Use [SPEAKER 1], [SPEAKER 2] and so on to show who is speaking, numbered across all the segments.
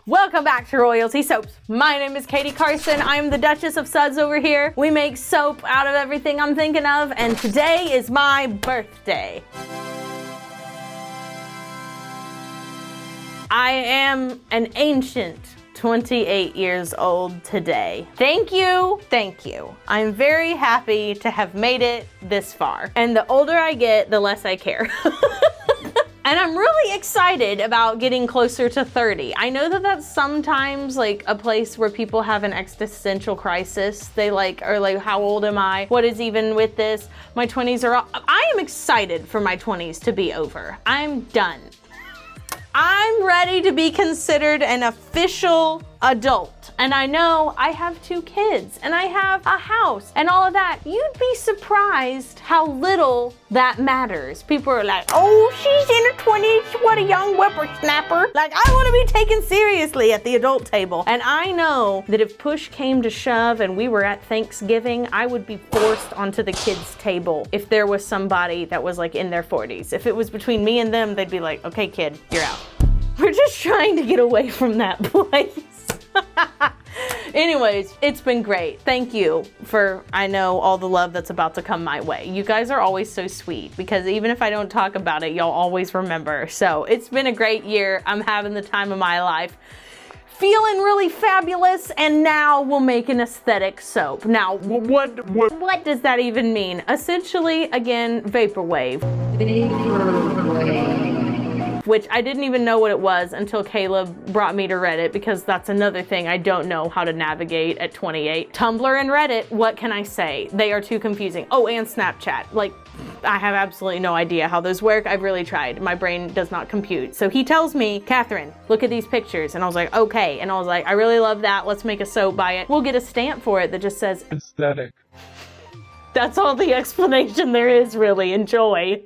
[SPEAKER 1] Welcome back to Royalty Soaps. My name is Katie Carson. I'm the Duchess of Suds over here. We make soap out of everything I'm thinking of, and today is my birthday. I am an ancient 28 years old today. Thank you, thank you. I'm very happy to have made it this far. And the older I get, the less I care. And I'm really excited about getting closer to 30. I know that that's sometimes like a place where people have an existential crisis. They are like, how old am I? What is even with this? My 20s are, I am excited for my 20s to be over. I'm done. I'm ready to be considered an official adult. And I know I have 2 kids and I have a house and all of that. You'd be surprised how little that matters. People are like, oh, she's in her 20s, what a young whippersnapper. Like, I want to be taken seriously at the adult table. And I know that if push came to shove and we were at Thanksgiving, I would be forced onto the kids' table if there was somebody that was like in their 40s. If it was between me and them, they'd be like, okay, kid, you're out. We're just trying to get away from that place. Anyways, it's been great. Thank you for, I know, all the love that's about to come my way. You guys are always so sweet because even if I don't talk about it, y'all always remember. So it's been a great year. I'm having the time of my life. Feeling really fabulous, and now we'll make an aesthetic soap. Now, what does that even mean? Essentially, again, Vaporwave. Which I didn't even know what it was until Caleb brought me to Reddit, because that's another thing I don't know how to navigate at 28. Tumblr and Reddit, what can I say? They are too confusing. Oh, and Snapchat. Like, I have absolutely no idea how those work. I've really tried. My brain does not compute. So he tells me, Catherine, look at these pictures. And I was like, okay. And I was like, I really love that. Let's make a soap by it. We'll get a stamp for it that just says aesthetic. That's all the explanation there is, really. Enjoy.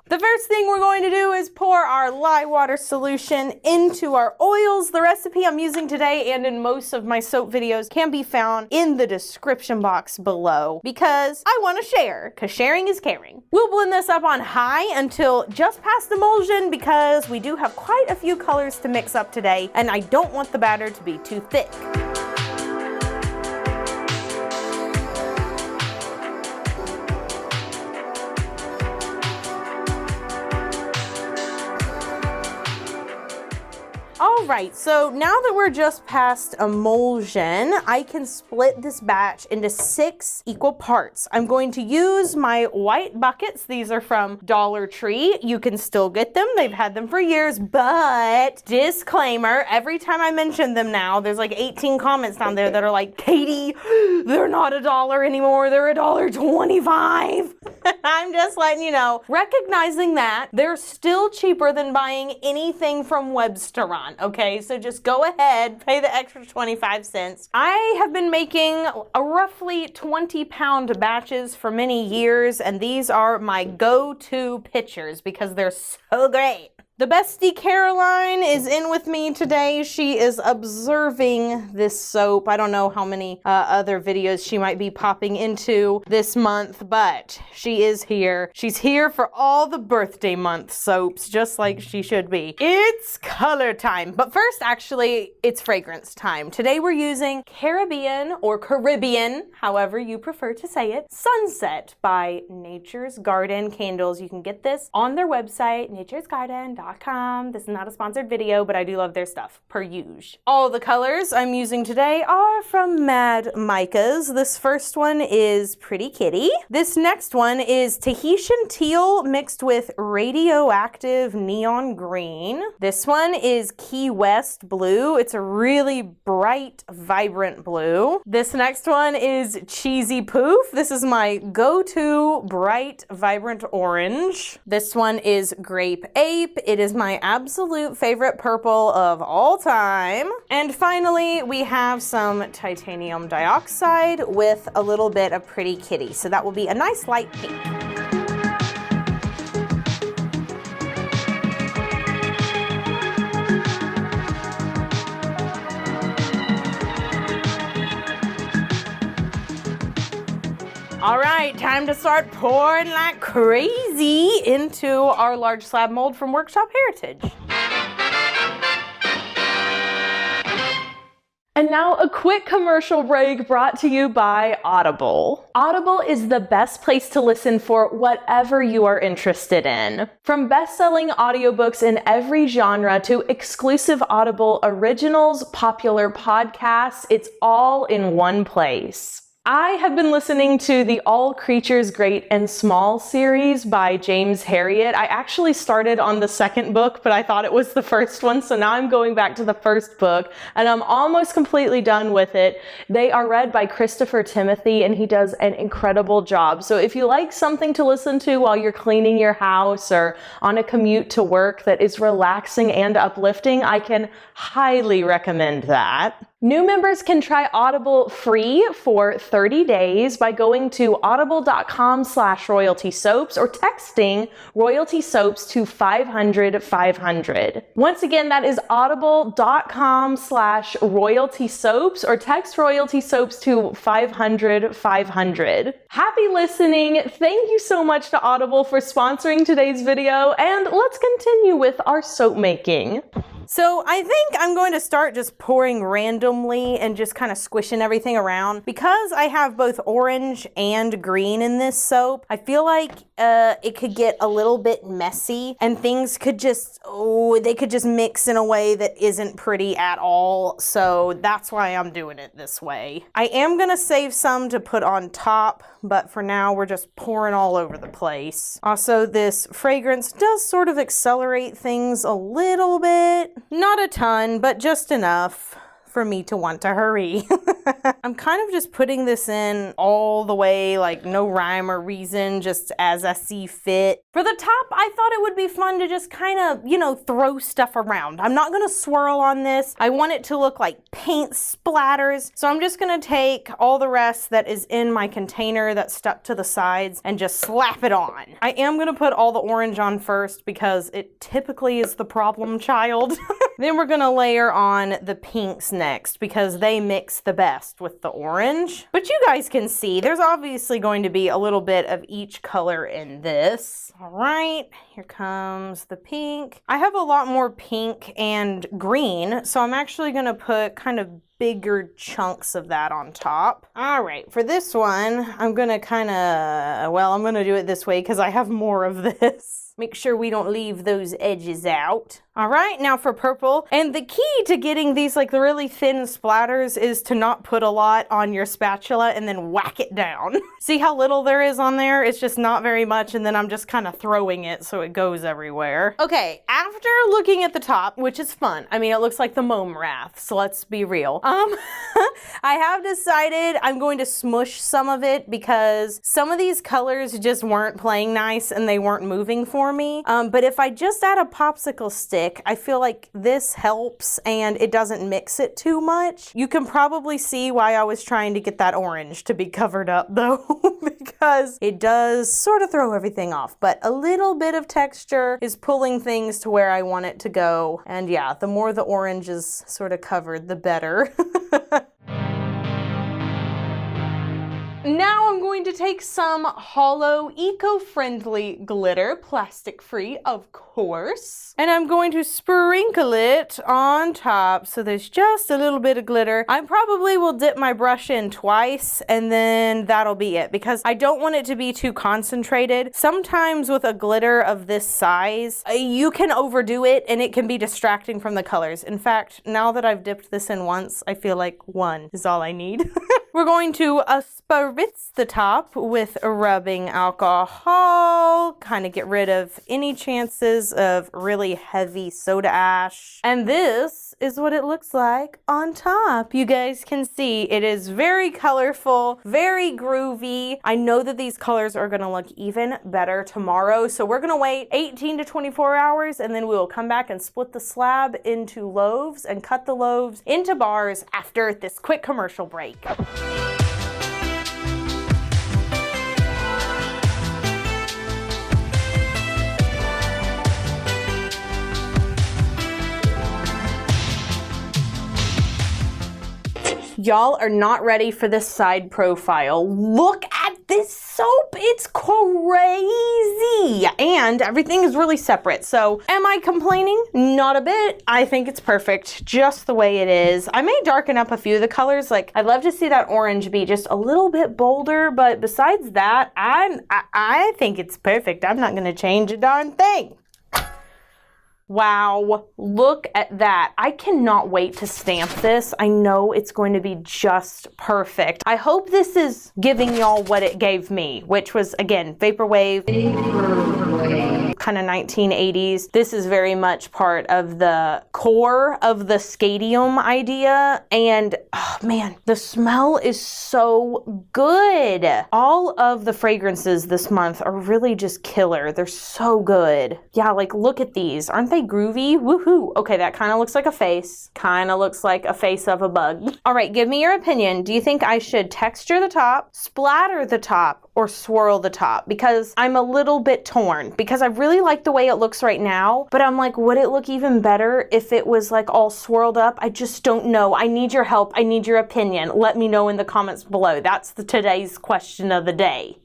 [SPEAKER 1] The first thing we're going to do is pour our lye water solution into our oils. The recipe I'm using today and in most of my soap videos can be found in the description box below because I want to share, because sharing is caring. We'll blend this up on high until just past emulsion because we do have quite a few colors to mix up today and I don't want the batter to be too thick. Alright, so now that we're just past emulsion, I can split this batch into 6 equal parts. I'm going to use my white buckets. These are from Dollar Tree. You can still get them. They've had them for years, but disclaimer, every time I mention them now, there's like 18 comments down there that are like, Katie, they're not $1 anymore. They're $1.25. I'm just letting you know, recognizing that they're still cheaper than buying anything from Webstaurant. Okay, so just go ahead, pay the extra 25 cents. I have been making a roughly 20-pound batches for many years, and these are my go-to pitchers because they're so great. The bestie Caroline is in with me today. She is observing this soap. I don't know how many other videos she might be popping into this month, but she is here. She's here for all the birthday month soaps, just like she should be. It's color time. But first, actually, it's fragrance time. Today we're using Caribbean, or Caribbean, however you prefer to say it, Sunset by Nature's Garden Candles. You can get this on their website, naturesgarden.com. This is not a sponsored video, but I do love their stuff, per usual. All the colors I'm using today are from Mad Micas. This first one is Pretty Kitty. This next one is Tahitian Teal mixed with radioactive neon green. This one is Key West Blue. It's a really bright, vibrant blue. This next one is Cheesy Poof. This is my go-to bright, vibrant orange. This one is Grape Ape. It is my absolute favorite purple of all time. And finally, we have some titanium dioxide with a little bit of Pretty Kitty. So that will be a nice light pink. All right, time to start pouring like crazy into our large slab mold from Workshop Heritage. And now a quick commercial break brought to you by Audible. Audible is the best place to listen for whatever you are interested in. From best-selling audiobooks in every genre to exclusive Audible originals, popular podcasts, it's all in one place. I have been listening to the All Creatures Great and Small series by James Herriot. I actually started on the second book, but I thought it was the first one, so now I'm going back to the first book, and I'm almost completely done with it. They are read by Christopher Timothy, and he does an incredible job. So if you like something to listen to while you're cleaning your house or on a commute to work that is relaxing and uplifting, I can highly recommend that. New members can try Audible free for 30 days by going to audible.com/royaltysoaps or texting royalty soaps to 500-500. Once again, that is audible.com/royalty soaps or text royalty soaps to 500-500. Happy listening. Thank you so much to Audible for sponsoring today's video, and let's continue with our soap making. So I think I'm going to start just pouring randomly and just kind of squishing everything around. Because I have both orange and green in this soap, I feel like it could get a little bit messy and things could just, they could just mix in a way that isn't pretty at all. So that's why I'm doing it this way. I am going to save some to put on top, but for now we're just pouring all over the place. Also, this fragrance does sort of accelerate things a little bit. Not a ton, but just enough for me to want to hurry. I'm kind of just putting this in all the way, like no rhyme or reason, just as I see fit. For the top, I thought it would be fun to just kind of, you know, throw stuff around. I'm not gonna swirl on this. I want it to look like paint splatters. So I'm just gonna take all the rest that is in my container that's stuck to the sides and just slap it on. I am gonna put all the orange on first because it typically is the problem child. Then we're gonna layer on the pinks next because they mix the best with the orange. But you guys can see there's obviously going to be a little bit of each color in this. All right, here comes the pink. I have a lot more pink and green, so I'm actually gonna put kind of bigger chunks of that on top. All right, for this one, I'm gonna I'm gonna do it this way because I have more of this. Make sure we don't leave those edges out. All right, now for purple. And the key to getting these like the really thin splatters is to not put a lot on your spatula and then whack it down. See how little there is on there? It's just not very much, and then I'm just kind of throwing it so it goes everywhere. Okay, after looking at the top, which is fun. I mean, it looks like the Mome Wrath, so let's be real. I have decided I'm going to smush some of it because some of these colors just weren't playing nice and they weren't moving for me. But if I just add a popsicle stick, I feel like this helps and it doesn't mix it too much. You can probably see why I was trying to get that orange to be covered up though, because it does sort of throw everything off, but a little bit of texture is pulling things to where I want it to go. And yeah, the more the orange is sort of covered, the better. Now I'm going to take some hollow, eco-friendly glitter, plastic-free, of course, and I'm going to sprinkle it on top so there's just a little bit of glitter. I probably will dip my brush in twice and then that'll be it because I don't want it to be too concentrated. Sometimes with a glitter of this size, you can overdo it and it can be distracting from the colors. In fact, now that I've dipped this in once, I feel like one is all I need. We're going to spritz the top with rubbing alcohol, kind of get rid of any chances of really heavy soda ash. And this is what it looks like on top. You guys can see it is very colorful, very groovy. I know that these colors are gonna look even better tomorrow, so we're gonna wait 18 to 24 hours and then we will come back and split the slab into loaves and cut the loaves into bars after this quick commercial break. Y'all are not ready for this side profile. Look at this soap. It's crazy. And everything is really separate. So am I complaining? Not a bit. I think it's perfect just the way it is. I may darken up a few of the colors. Like, I'd love to see that orange be just a little bit bolder, but besides that, I think it's perfect. I'm not gonna change a darn thing. Wow, look at that. I cannot wait to stamp this. I know it's going to be just perfect. I hope this is giving y'all what it gave me, which was, again, Vaporwave. Kind of 1980s. This is very much part of the core of the SKATIUM idea. And oh man, the smell is so good. All of the fragrances this month are really just killer. They're so good. Yeah, like look at these. Aren't they groovy? Woohoo. Okay, that kind of looks like a face. Kind of looks like a face of a bug. All right, give me your opinion. Do you think I should texture the top, splatter the top, or swirl the top? Because I'm a little bit torn because I really like the way it looks right now, but I'm like, would it look even better if it was like all swirled up? I just don't know. I need your help. I need your opinion. Let me know in the comments below. That's today's question of the day.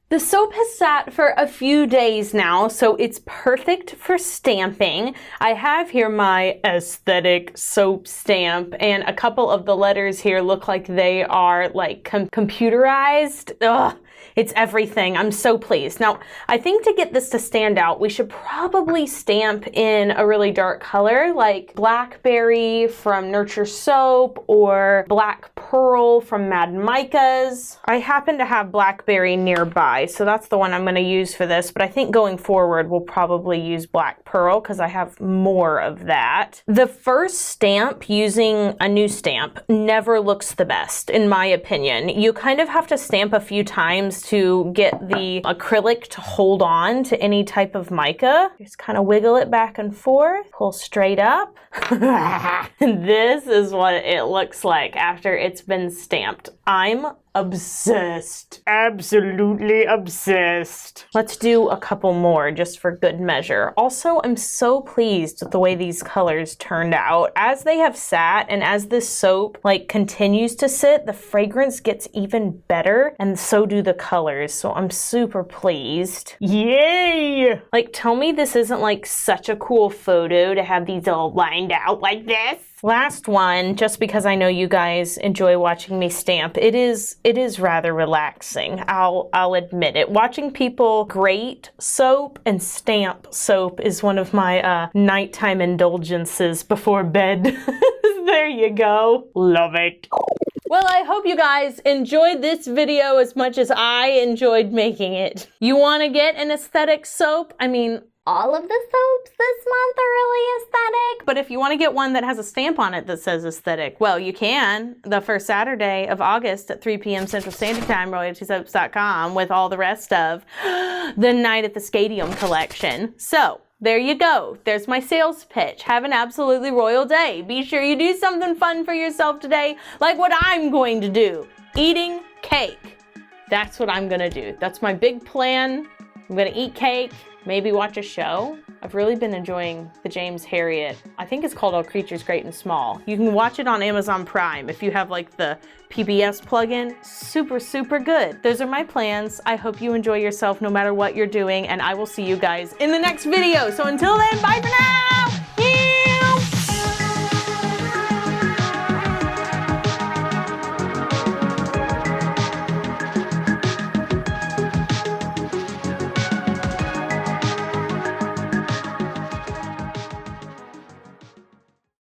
[SPEAKER 1] The soap has sat for a few days now, so it's perfect for stamping. I have here my aesthetic soap stamp, and a couple of the letters here look like they are like computerized. Ugh. It's everything. I'm so pleased. Now, I think to get this to stand out, we should probably stamp in a really dark color like Blackberry from Nurture Soap or Black Pearl from Mad Micah's. I happen to have Blackberry nearby, so that's the one I'm going to use for this, but I think going forward we'll probably use Black Pearl because I have more of that. The first stamp using a new stamp never looks the best, in my opinion. You kind of have to stamp a few times to get the acrylic to hold on to any type of mica. Just kind of wiggle it back and forth, pull straight up. This is what it looks like after it's been stamped. I'm obsessed. Absolutely obsessed. Let's do a couple more just for good measure. Also, I'm so pleased with the way these colors turned out. As they have sat and as this soap like continues to sit, the fragrance gets even better and so do the colors. So I'm super pleased. Yay! Like, tell me this isn't like such a cool photo to have these all lined out like this. Last one, just because I know you guys enjoy watching me stamp, it is rather relaxing. I'll admit it. Watching people grate soap and stamp soap is one of my nighttime indulgences before bed. There you go. Love it. Well, I hope you guys enjoyed this video as much as I enjoyed making it. You want to get an aesthetic soap? I mean, all of the soaps this month are really aesthetic. But if you want to get one that has a stamp on it that says aesthetic, well, you can. The first Saturday of August at 3 p.m. Central Standard Time, royaltysoaps.com, with all the rest of the Night at the SKATIUM collection. So there you go. There's my sales pitch. Have an absolutely royal day. Be sure you do something fun for yourself today, like what I'm going to do. Eating cake. That's what I'm going to do. That's my big plan. I'm going to eat cake. Maybe watch a show. I've really been enjoying the James Herriot. I think it's called All Creatures Great and Small. You can watch it on Amazon Prime if you have like the PBS plugin. Super, super good. Those are my plans. I hope you enjoy yourself no matter what you're doing, and I will see you guys in the next video. So until then, bye for now!